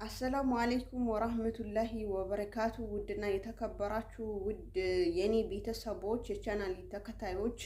السلام عليكم ورحمة الله وبركاته. ودنا يتكبراتشو ود يني بيتسابوش يشانالي تكتايوش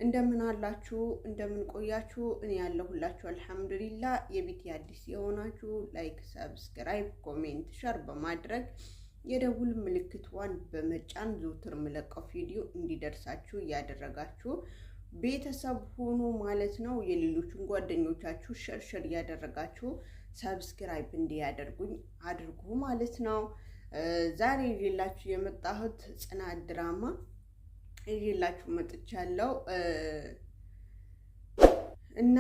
እንደምን አላችሁ እንደምን ቆያችሁ እኔ ያለሁላችሁ አልহামዱሊላህ የቤት አዲስ የሆናችሁ ላይክ ሰብስክራይብ ኮሜንት ሼር በማድረግ የደውል ምልክቷን በመጫን ዘውትር መለቀው ቪዲዮ እንዲደርሳችሁ ያደረጋችሁ ቤተሰብ ሆኖ ማለት ነው የሌሎችን ጓደኞቻችሁ ሼር ያደረጋችሁ ሰብስክራይብ እንዲያደርጉኝ አድርጉ ማለት ነው ዛሬ ይላችሁ የመጣሁት ጽናት ድራማ ይላችሁ መጥቻለሁ እና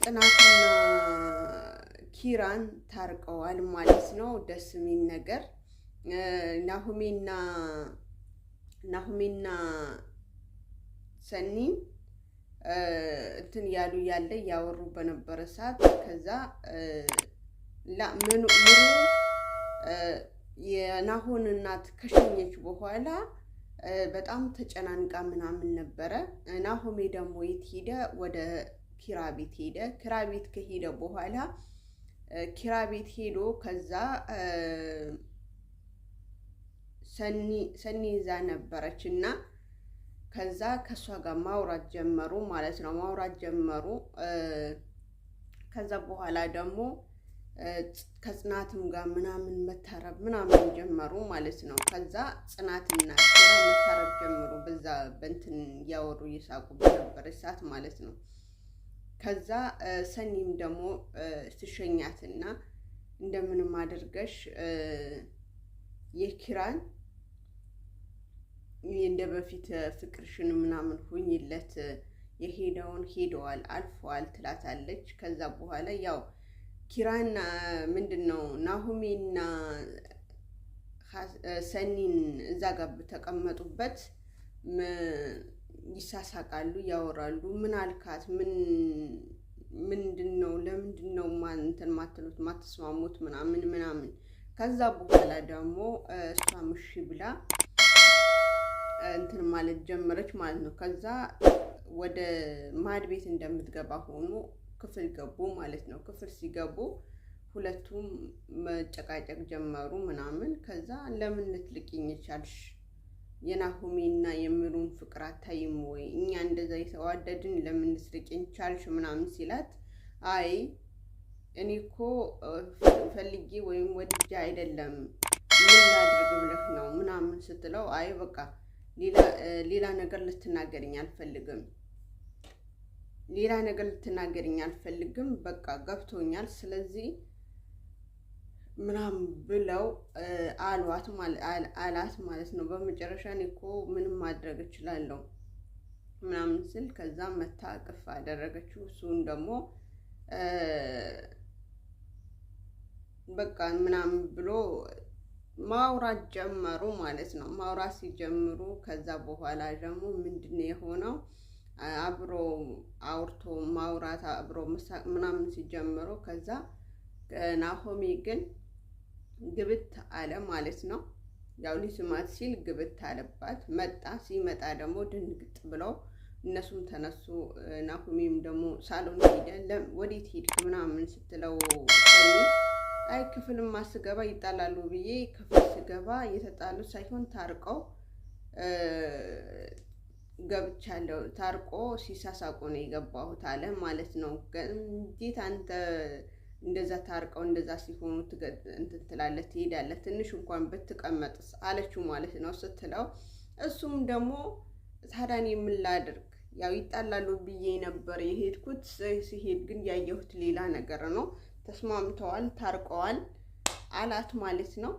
ጽናትና ኪራን ታርቀዋል ማለት ነው ደስ የሚል ነገር ናሆሜና ሰኒ እንትን ያሉ ያለ ያወሩ በነበረ ሰዓት ከዛ ምሩ የናሆን እናት ከሸኘች በኋላ በጣም ተጨናንቃ ምናምን ነበር ናሆሜ ደግሞ ይሄደ ወደ ኪራ ቤት ሄደ ኪራ ቤት ከሄደ በኋላ ኪራ ቤት ሄዶ ከዛ ሰኒ ዛ ነበረችና ከዛ ከሷ ጋር ማውራት ጀመሩ ማለት ነው ማውራት ጀመሩ ከዛ በኋላ ደግሞ ከጽናትም ጋር ምናምን መታረብ ምናምን ጀመሩ ማለት ነው ከዛ ጽናትና ኪራ መታረብ ጀመሩ በዛ በእንትን ያወሩ ይሳቁ በነበረ ሰዓት ማለት ነው ከዛ ሰኒም ደግሞ ትሸኛትና እንደምንም አድርገሽ የኪራን እንደበፊት ፍቅርሽን ምናምን ሁኝለት የሄደውን ሄደዋል አልፏል ትላታለች ከዛ በኋላ ያው ኪራና ምንድነው ናሆሜና ሰኒን እዛ ጋር ተቀመጡበት ይሳሳቃሉ ያወራሉ ምን አልካት ምንድነው ለምንድነው እንትን ማትሉት ማትስማሙት ምናምን ከዛ በኋላ ደግሞ እሷ ምሽ ብላ እንትን ማለት ጀመረች ማለት ነው ከዛ ወደ ማድ ቤት እንደምትገባ ሆኖ ክፍል ገቡ ማለት ነው ክፍል ሲገቡ ሁለቱም መጨቃጨቅ ጀመሩ ምናምን ከዛ ለምን ልትልቂኝ ቻልሽ የናሆሜና የምሩን ፍቅር አታይም ወይ እኛ እንደዛ የተዋደድን ለምን ልትልቂኝ ቻልሽ ምናምን ሲላት አይ እኔኮ ፈልጌ ወይም ወድጄ አይደለም ምን ላድርግ ብለህ ነው ምናምን ስትለው አይ በቃ ሌላ ነገር ልትናገርኝ አልፈልግም በቃ ገብቶኛል ስለዚህ ምናምን ብለው አላት ማለት ነው በመጨረሻ እኮ ምንም ማድረግ እችላለሁ ምናምን ስል ከዛ መታቀፍ አደረገችው እሱን ደግሞ በቃ ምናምን ብሎ ማውራት ጀመሩ ማለት ነው ማውራት ሲጀምሩ ከዛ በኋላ ደግሞ ምንድነው የሆነው አብሮ አውርቶ ማውራት አብሮ ምናምን ሲጀምሩ ከዛ ናሆሜ ግን ግብት አለ ማለት ነው ያው ሊስማት ሲል ግብት አለባት ሲመጣ ደግሞ ድንግጥ ብለው እነሱም ተነሱ ናሆሜም ደግሞ ሳሎን ሄደ ወዴት ሄድክ ምናምን ስትለው አይ ክፍልም ማስገባ ይጣላሉ ብዬ ክፍል ስገባ የተጣሉ ሳይሆን ታርቀው ገብቻለሁ ታርቆ ሲሳሳቁ ነው የገባሁት አለ ማለት ነው እንዴት አንተ እንደዛ ታርቀው እንደዛ ሲሆኑ እንትላለህ ትሄዳለህ ትንሽ እንኳን ብትቀመጥስ አለችው ማለት ነው ስትለው እሱም ደግሞ ታዳኒ ምን ላድርግ ያው ይጣላሉ ብዬ ነበር የሄድኩት ሲሄድ ግን ያየሁት ሌላ ነገር ነው ተስማምተዋል ታርቀዋል አላት ማለት ነው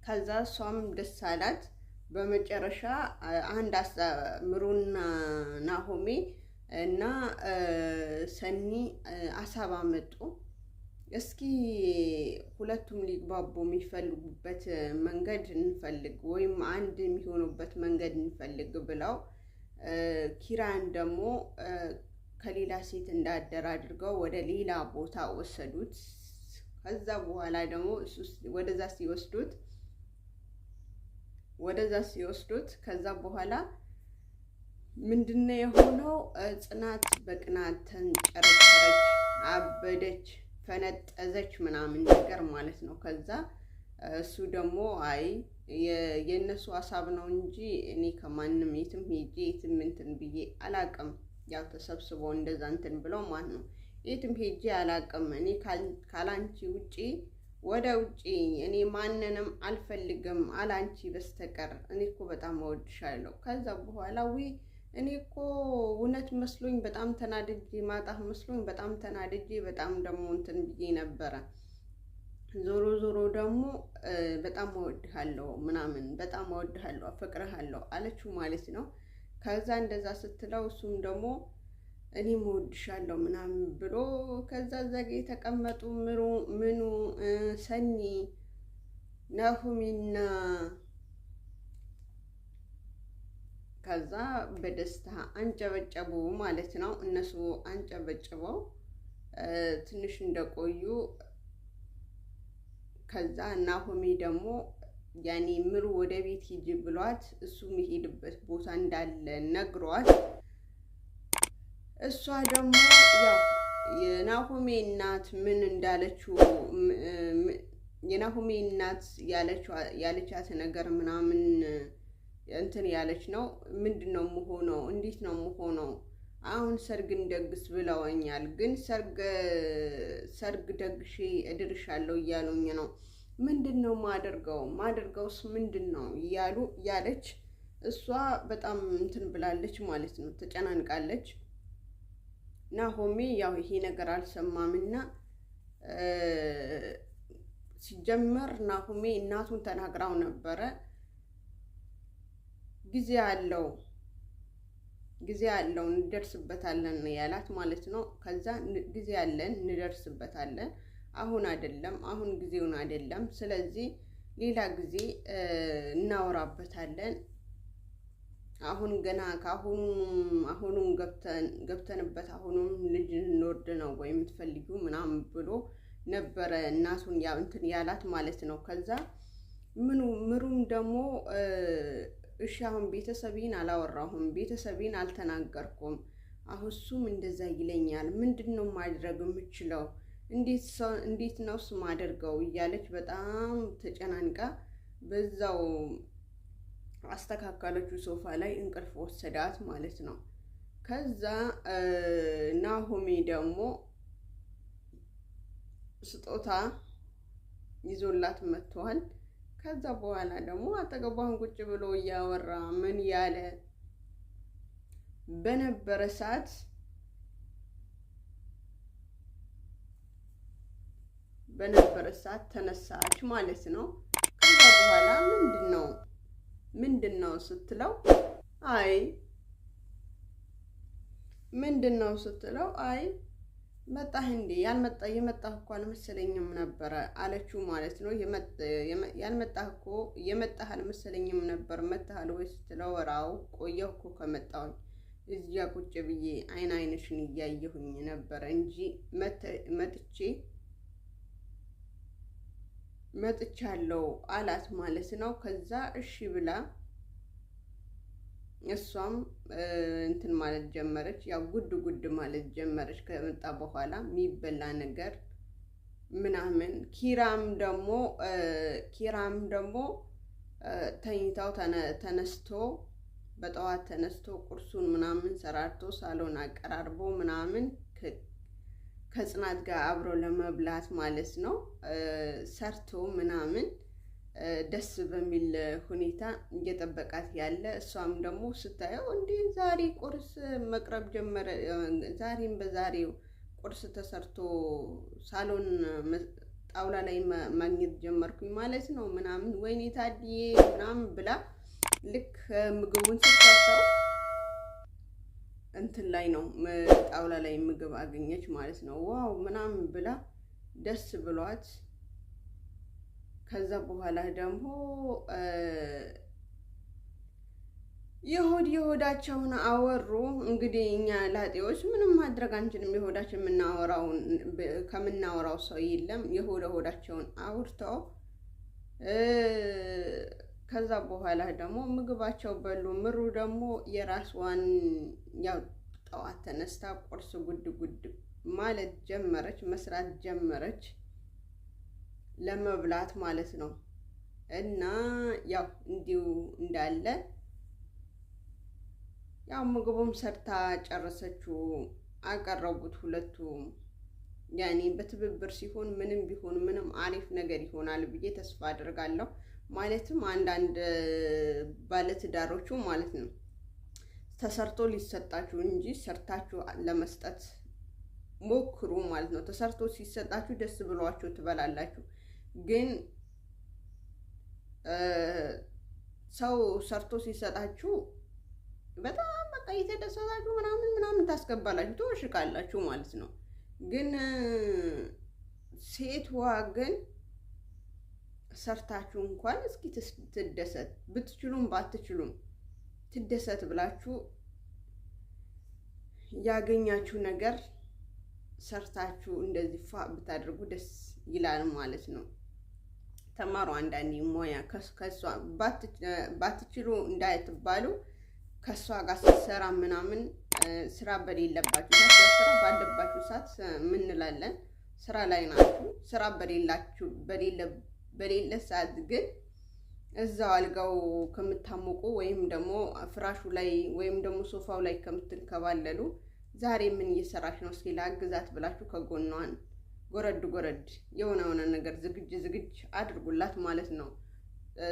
ከዛ ሷም ደስ አላት በመጨረሻ አንድ ምሩና ናሆሜ እና ሰኒ አሳባ መጡ እስኪ ሁለቱም ሊግባቡ የሚፈልጉበት መንገድ እንፈልግ ወይም አንድ የሚሆኑበት መንገድ እንፈልግ ብለው ኪራን ደግሞ ከሌላ ሴት እንዳደረ አድርገው ወደ ሌላ ቦታ ወሰዱት ከዛ በኋላ ደግሞ ወደዛ ሲወስዱት ከዛ በኋላ ምንድነው የሆነው? ጽናት በቅናት ተንጨረጨረች፣ አበደች፣ ፈነጠዘች ምናምን ነገር ማለት ነው። ከዛ እሱ ደግሞ አይ የነሱ ሀሳብ ነው እንጂ እኔ ከማንም የትም ሄጄ የትም እንትን ብዬ አላቅም። ያው ተሰብስበው እንደዛ እንትን ብለው ማለት ነው። የትም ሄጄ አላቅም እኔ ካላንቺ ውጪ ወደ ውጪ እኔ ማንንም አልፈልግም አላንቺ በስተቀር እኔ እኮ በጣም እወድሻለሁ። ከዛ በኋላ እኔ እኮ እውነት መስሎኝ በጣም ተናድጄ ማጣህ መስሎኝ በጣም ተናድጄ በጣም ደግሞ እንትን ብዬ ነበረ። ዞሮ ዞሮ ደግሞ በጣም እወድሃለሁ ምናምን በጣም እወድሃለሁ አፈቅርሃለሁ አለችው ማለት ነው። ከዛ እንደዛ ስትለው እሱም ደግሞ እኔም እወድሻለሁ ምናምን ብሎ ከዛ ዘጌ የተቀመጡ ምኑ ሰኒ ናሆሚና ከዛ በደስታ አንጨበጨቡ ማለት ነው። እነሱ አንጨበጨበው ትንሽ እንደቆዩ ከዛ ናሆሚ ደግሞ ያኔ ምሩ ወደ ቤት ሂጂ ብሏት እሱ የሚሄድበት ቦታ እንዳለ ነግሯት እሷ ደግሞ ያው የናሆሚ እናት ምን እንዳለችው የናሆሚ እናት ያለቻት ነገር ምናምን እንትን ያለች ነው። ምንድነው የምሆነው? እንዴት ነው የምሆነው? አሁን ሰርግ እንደግስ ብለውኛል፣ ግን ሰርግ ደግሼ እድርሻለሁ እያሉኝ ነው። ምንድነው ማደርገውስ ምንድነው ያለች እሷ በጣም እንትን ብላለች ማለት ነው። ተጨናንቃለች። ናሆሚ ያው ይሄ ነገር አልሰማምና ሲጀመር ናሆሚ እናቱን ተናግራው ነበረ። ጊዜ አለው እንደርስበታለን ያላት ማለት ነው። ከዛ ጊዜ አለን እንደርስበታለን፣ አሁን አይደለም፣ አሁን ጊዜውን አይደለም። ስለዚህ ሌላ ጊዜ እናወራበታለን። አሁን ገና አሁኑም ገብተንበት አሁኑም ልጅ እንወርድ ነው ወይ የምትፈልጊው ምናምን ብሎ ነበረ እናቱን ያው እንትን ያላት ማለት ነው። ከዛ ምሩም ደግሞ እሺ አሁን ቤተሰቤን አላወራሁም፣ ቤተሰቤን አልተናገርኩም፣ አሁን እሱም እንደዛ ይለኛል፣ ምንድነው ማድረግ የምችለው? እንዴት ነውስ ማደርገው? እያለች በጣም ተጨናንቃ በዛው አስተካከለችው። ሶፋ ላይ እንቅልፍ ወሰዳት ማለት ነው። ከዛ ናሆሚ ደግሞ ስጦታ ይዞላት መጥቷል። ከዛ በኋላ ደግሞ አጠገቧን ቁጭ ብሎ እያወራ ምን ያለ በነበረ ሰዓት ተነሳች ማለት ነው። ከዛ በኋላ ምንድነው ስትለው አይ መጣህ እንዴ? የመጣህ እኮ አልመሰለኝም ነበረ አለችው ማለት ነው። የመጣህ አልመሰለኝም ነበር፣ መጣሃል ወይ ስትለው ወራው ቆየሁ እኮ ከመጣሁኝ እዚያ ቁጭ ብዬ አይንሽን እያየሁኝ ነበረ እንጂ መጥቻለሁ አላት ማለት ነው። ከዛ እሺ ብላ እሷም እንትን ማለት ጀመረች። ያው ጉድ ማለት ጀመረች። ከመጣ በኋላ የሚበላ ነገር ምናምን ኪራም ደግሞ ተኝታው በጠዋት ተነስቶ ቁርሱን ምናምን ሰራርቶ ሳሎን አቀራርቦ ምናምን ከጽናት ጋር አብሮ ለመብላት ማለት ነው ሰርቶ ምናምን ደስ በሚል ሁኔታ እየጠበቃት ያለ፣ እሷም ደግሞ ስታየው እንዴ ዛሬ ቁርስ መቅረብ ጀመረ፣ ዛሬም በዛሬው ቁርስ ተሰርቶ ሳሎን ጣውላ ላይ ማግኘት ጀመርኩኝ ማለት ነው ምናምን፣ ወይኔ ታድዬ ምናምን ብላ ልክ ምግቡን ስትሰርተው እንትን ላይ ነው ጣውላ ላይ ምግብ አገኘች ማለት ነው። ዋው ምናምን ብላ ደስ ብሏት ከዛ በኋላ ደግሞ የሆዳቸውን አወሩ። እንግዲህ እኛ ላጤዎች ምንም ማድረግ አንችልም። የሆዳችን ከምናወራው ሰው የለም። የሆዳቸውን አውርተው ከዛ በኋላ ደግሞ ምግባቸው በሉ። ምሩ ደግሞ የራስዋን ያው ጠዋት ተነስታ ቁርስ ጉድ ጉድ ማለት ጀመረች፣ መስራት ጀመረች ለመብላት ማለት ነው። እና ያው እንዲሁ እንዳለ ያው ምግቡም ሰርታ ጨረሰችው፣ አቀረቡት ሁለቱ። ያኔ በትብብር ሲሆን ምንም ቢሆን ምንም አሪፍ ነገር ይሆናል ብዬ ተስፋ አደርጋለሁ። ማለትም አንዳንድ ባለትዳሮቹ ማለት ነው ተሰርቶ ሊሰጣችሁ እንጂ ሰርታችሁ ለመስጠት ሞክሩ ማለት ነው። ተሰርቶ ሲሰጣችሁ ደስ ብሏችሁ ትበላላችሁ። ግን ሰው ሰርቶ ሲሰጣችሁ በጣም በቃ እየተደሰታችሁ ምናምን ታስገባላችሁ፣ ትወሽቃላችሁ ማለት ነው። ግን ሴትዋ ግን ሰርታችሁ እንኳን እስኪ ትደሰት፣ ብትችሉም ባትችሉም ትደሰት ብላችሁ ያገኛችሁ ነገር ሰርታችሁ እንደዚህ ፋ ብታደርጉ ደስ ይላል ማለት ነው። ተማሩ። አንዳንዴ ሞያ ከሷ ባትችሉ እንዳይትባሉ ከሷ ጋር ስትሰራ ምናምን ስራ በሌለባችሁ ስራ ባለባችሁ ሰዓት ምን እንላለን? ስራ ላይ ናችሁ። ስራ በሌለ ሰዓት ግን እዛው አልጋው ከምታሞቁ ወይም ደግሞ ፍራሹ ላይ ወይም ደግሞ ሶፋው ላይ ከምትንከባለሉ ዛሬ ምን እየሰራሽ ነው እስኪ ላግዛት ብላችሁ ከጎኗን ጎረድ የሆነ ነገር ዝግጅ አድርጉላት ማለት ነው።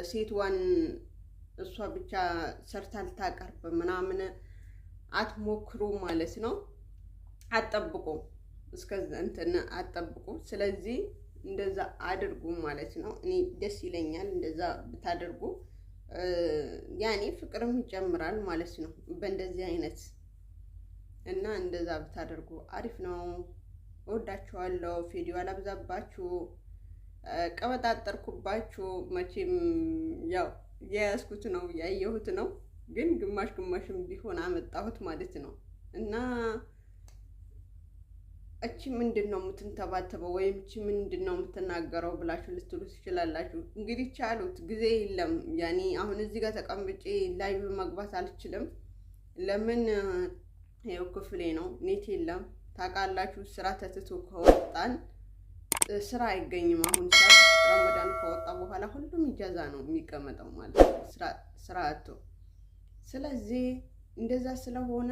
ሴትዋን እሷ ብቻ ሰርታ ልታቀርብ ምናምን አትሞክሩ ማለት ነው። አትጠብቁ፣ እስከዛ እንትን አትጠብቁ። ስለዚህ እንደዛ አድርጉ ማለት ነው። እኔ ደስ ይለኛል እንደዛ ብታደርጉ፣ ያኔ ፍቅርም ይጨምራል ማለት ነው በእንደዚህ አይነት እና እንደዛ ብታደርጉ አሪፍ ነው። እወዳችኋለሁ። ቪዲዮ አላብዛባችሁ፣ ቀበጣጠርኩባችሁ። መቼም ያው የያዝኩት ነው ያየሁት ነው፣ ግን ግማሽም ቢሆን አመጣሁት ማለት ነው። እና እቺ ምንድነው የምትንተባተበው ወይም እቺ ምንድነው የምትናገረው ብላችሁ ልትሉ ትችላላችሁ። እንግዲህ ቻሉት፣ ጊዜ የለም። ያኔ አሁን እዚህ ጋር ተቀምጬ ላይቭ መግባት አልችልም። ለምን? ይኸው ክፍሌ ነው፣ ኔት የለም። ታውቃላችሁ ስራ ተትቶ ከወጣን ስራ አይገኝም። አሁን ረመዳን ከወጣ በኋላ ሁሉም ኢጃዛ ነው የሚቀመጠው ማለት ነው፣ ስራ አጥቶ። ስለዚህ እንደዛ ስለሆነ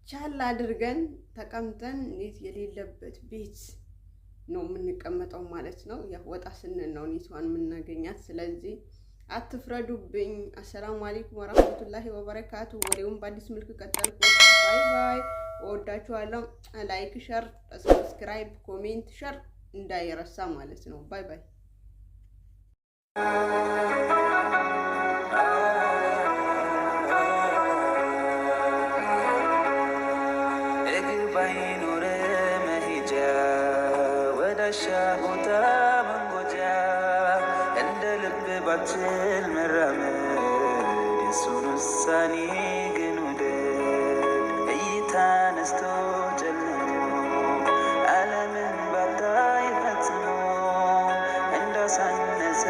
ቻል አድርገን ተቀምጠን ኔት የሌለበት ቤት ነው የምንቀመጠው ማለት ነው። ያው ወጣ ስንል ነው ኔቷን የምናገኛት። ስለዚህ አትፍረዱብኝ። አሰላሙ አለይኩም ወራህመቱላሂ ወበረካቱ። ወሬውን በአዲስ መልክ ቀጠልኩ። ባይ ባይ። እወዳችኋለሁ። ላይክ፣ ሸር፣ ሰብስክራይብ፣ ኮሜንት፣ ሸር እንዳይረሳ ማለት ነው። ባይ ባይ። ባይኖር መሄጃ ወዳሻ ቦታ መንጎጃ እንደ ልብ ባትል መራመድ የሱን ውሳኔ ግን ውደድ። እይታ ነስቶ ጨልሞ ዓለምን ባታይ ፈጽሞ እንዳሳነሰ